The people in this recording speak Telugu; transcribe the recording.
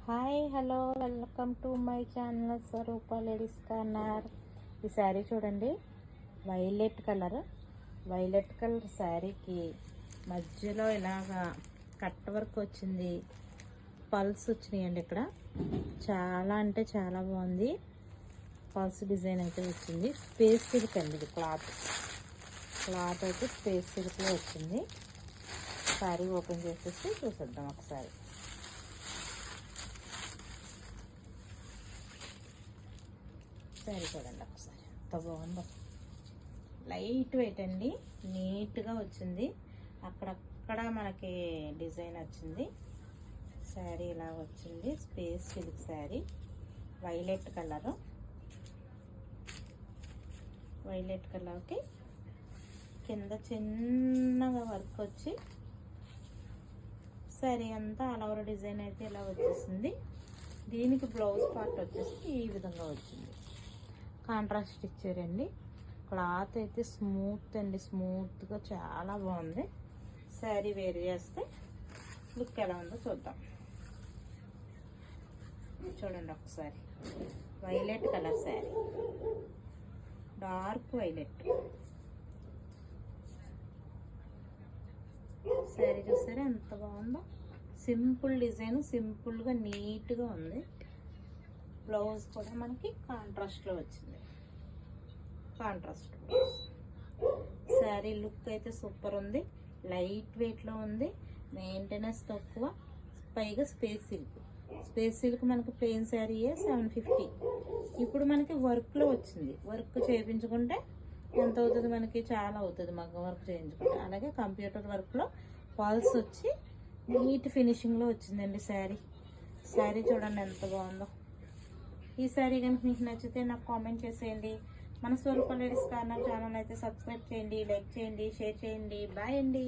Hi hello welcome to my channel Swarupa ladies corner. ఈ శారీ చూడండి, వైలెట్ కలర్ శారీకి మధ్యలో ఇలాగా కట్ వర్క్ వచ్చింది, పల్స్ వచ్చినాయండి. ఇక్కడ చాలా అంటే చాలా బాగుంది. పల్స్ డిజైన్ అయితే వచ్చింది. స్పేస్ సిల్క్ అండి, ఇది క్లాత్ అయితే స్పేస్ సిల్క్లో వచ్చింది. శారీ ఓపెన్ చేసేసి చూసేద్దాం ఒకసారి. శారీ చూడండి ఒకసారి ఎంత బాగుందో. లైట్ వెయిట్ అండి, నీట్గా వచ్చింది. అక్కడక్కడ మనకి డిజైన్ వచ్చింది. శారీ ఇలా వచ్చింది. స్పేస్ సిల్క్ శారీ, వైలెట్ కలర్కి కింద చిన్నగా వర్క్ వచ్చి శారీ అంతా అలవర డిజైన్ అయితే ఇలా వచ్చేసింది. దీనికి బ్లౌజ్ పార్ట్ వచ్చేసి ఈ విధంగా వచ్చింది. కాంట్రాస్ట్ ఇచ్చారండి. క్లాత్ అయితే స్మూత్ అండి, స్మూత్గా చాలా బాగుంది. శారీ వేర్ చేస్తే లుక్ ఎలా ఉందో చూద్దాం. చూడండి ఒకసారి, violet colour sari, dark violet sari చూసారా ఎంత బాగుందో. సింపుల్ డిజైన్, సింపుల్గా నీట్గా ఉంది. బ్లౌజ్ కూడా మనకి కాంట్రాస్ట్లో వచ్చింది. Contrast blouse. శారీ లుక్ అయితే సూపర్ ఉంది. లైట్ వెయిట్లో ఉంది, మెయింటెనెన్స్ తక్కువ, పైగా స్పేస్ సిల్క్ మనకి ప్లెయిన్ శారీయే 750. ఇప్పుడు మనకి వర్క్లో వచ్చింది. వర్క్ చేయించుకుంటే ఎంత అవుతుంది మనకి? చాలా అవుతుంది మగ్గం వర్క్ చేయించుకుంటే. అలాగే కంప్యూటర్ వర్క్లో పాల్స్ వచ్చి నీట్ ఫినిషింగ్లో వచ్చిందండి శారీ చూడండి ఎంత బాగుందో. ఈ శారీ కనుక మీకు నచ్చితే నాకు కామెంట్ చేసేయండి. మన స్వరూప లేడీస్ కార్నర్ ఛానల్ అయితే సబ్స్క్రైబ్ చేయండి, లైక్ చేయండి, షేర్ చేయండి. బాయ్ అండి.